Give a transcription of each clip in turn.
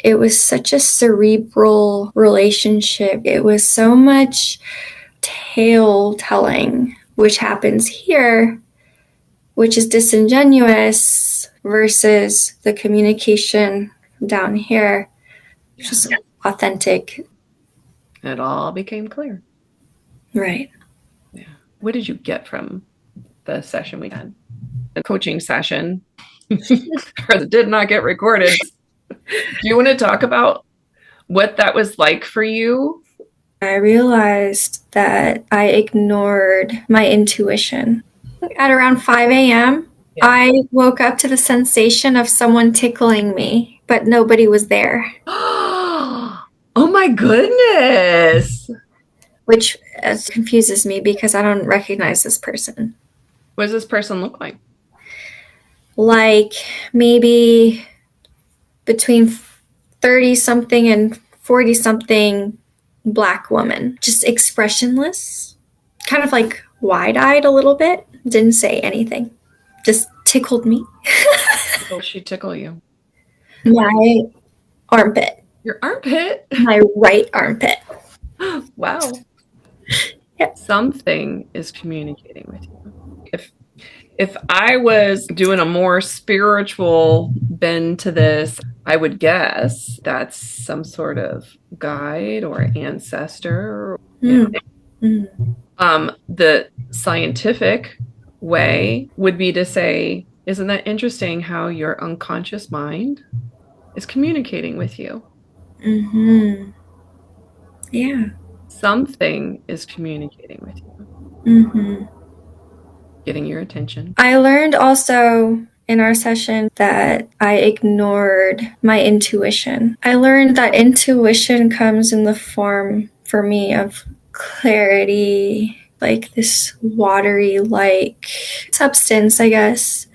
It was such a cerebral relationship. It was so much tale telling, which happens here, which is disingenuous, versus the communication down here, which is authentic. It all became clear. Right. Yeah. What did you get from the session we had? The coaching session that did not get recorded. Do you want to talk about what that was like for you? I realized that I ignored my intuition. At around 5 a.m., Yeah. I woke up to the sensation of someone tickling me, but nobody was there. Oh my goodness. Which confuses me because I don't recognize this person. What does this person look like? Like maybe between 30 something and 40 something Black woman, just expressionless, kind of like wide eyed a little bit, didn't say anything, just tickled me. Will she tickle you? My armpit. Your armpit? My right armpit. Wow. Yep. Something is communicating with you. If I was doing a more spiritual bend to this, I would guess that's some sort of guide or ancestor. The scientific way would be to say, isn't that interesting how your unconscious mind is communicating with you? Mm-hmm. Yeah. Something is communicating with you. Mm-hmm. Getting your attention. I learned also in our session that I ignored my intuition. I learned that intuition comes in the form, for me, of clarity, like this watery like substance, I guess.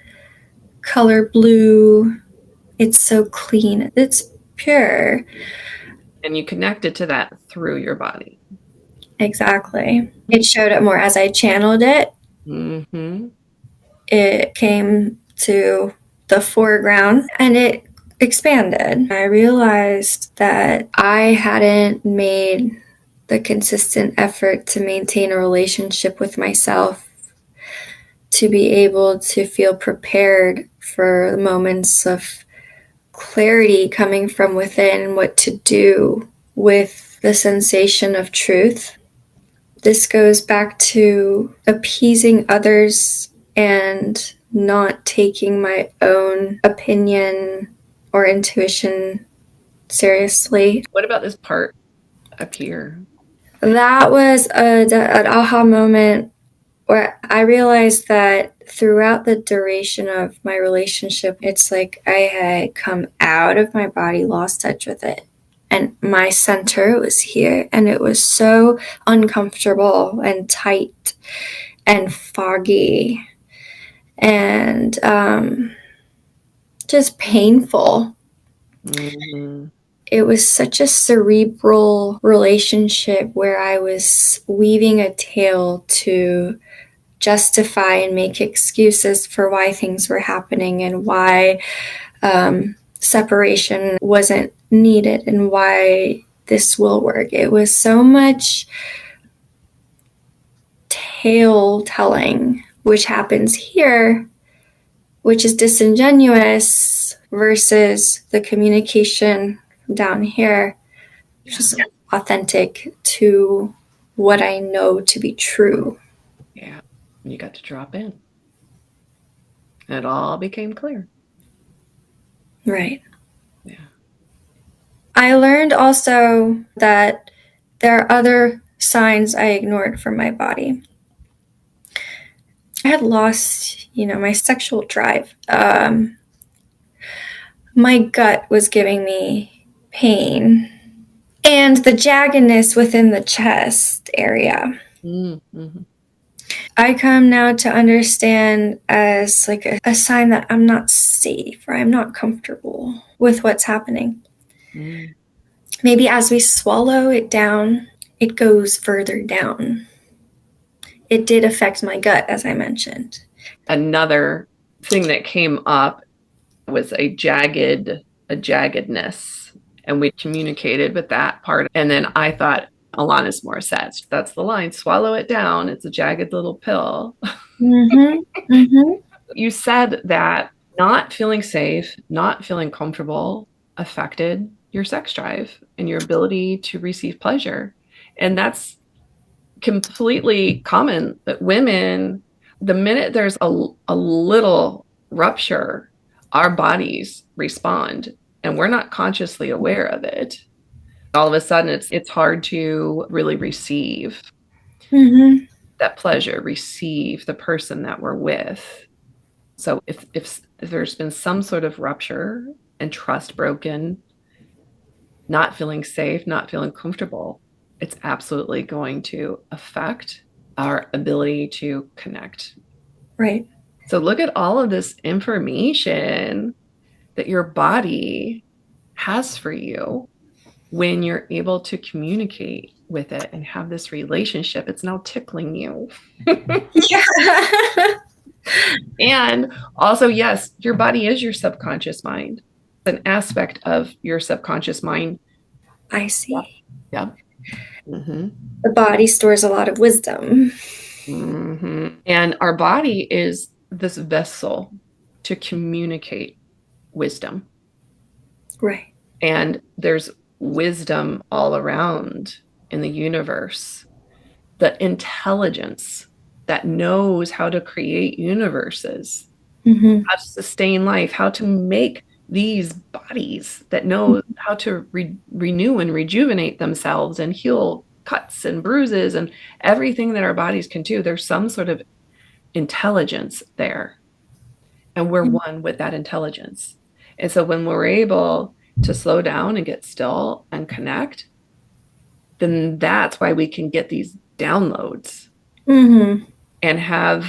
Color blue. It's so clean. It's pure. And you connected to that through your body. Exactly. It showed up more as I channeled it. Mm-hmm. It came to the foreground and it expanded. I realized that I hadn't made the consistent effort to maintain a relationship with myself, to be able to feel prepared for moments of clarity coming from within, what to do with the sensation of truth. This goes back to appeasing others and not taking my own opinion or intuition seriously. What about this part up here? That was an aha moment where I realized that throughout the duration of my relationship, it's like I had come out of my body, lost touch with it. And my center was here, and it was so uncomfortable and tight and foggy and just painful. Mm-hmm. It was such a cerebral relationship where I was weaving a tale to justify and make excuses for why things were happening and why separation wasn't needed and why this will work. It was so much tale telling, which happens here, which is disingenuous, versus the communication down here, which is authentic to what I know to be true. Yeah, you got to drop in. It all became clear. Right. Yeah. I learned also that there are other signs I ignored from my body. I had lost, my sexual drive. My gut was giving me pain, and the jaggedness within the chest area. Mm-hmm. I come now to understand as like a sign that I'm not safe or I'm not comfortable with what's happening. Mm. Maybe as we swallow it down, it goes further down. It did affect my gut, as I mentioned. Another thing that came up was a jaggedness. And we communicated with that part. And then I thought, Alanis Morissette, that's the line, swallow it down. It's a jagged little pill. Mm-hmm. Mm-hmm. You said that not feeling safe, not feeling comfortable affected your sex drive and your ability to receive pleasure. And that's completely common that women, the minute there's a little rupture, our bodies respond and we're not consciously aware of it. All of a sudden, it's hard to really receive Mm-hmm. that pleasure, receive the person that we're with. So if there's been some sort of rupture and trust broken, not feeling safe, not feeling comfortable, it's absolutely going to affect our ability to connect. Right. So look at all of this information that your body has for you when you're able to communicate with it and have this relationship. It's now tickling you. Yeah. And also, yes, your body is your subconscious mind. It's an aspect of your subconscious mind. I Yep. see. Yep. Mm-hmm. The body stores a lot of wisdom. Mm-hmm. And our body is this vessel to communicate wisdom. Right. And there's wisdom all around in the universe. The intelligence that knows how to create universes, Mm-hmm. how to sustain life, how to make these bodies that know how to renew and rejuvenate themselves and heal cuts and bruises and everything that our bodies can do. There's some sort of intelligence there, and we're one with that intelligence. And so when we're able to slow down and get still and connect, then that's why we can get these downloads Mm-hmm. and have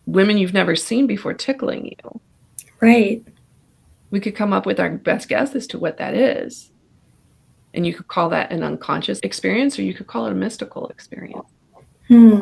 women you've never seen before tickling you. Right. We could come up with our best guess as to what that is. And you could call that an unconscious experience, or you could call it a mystical experience. Hmm.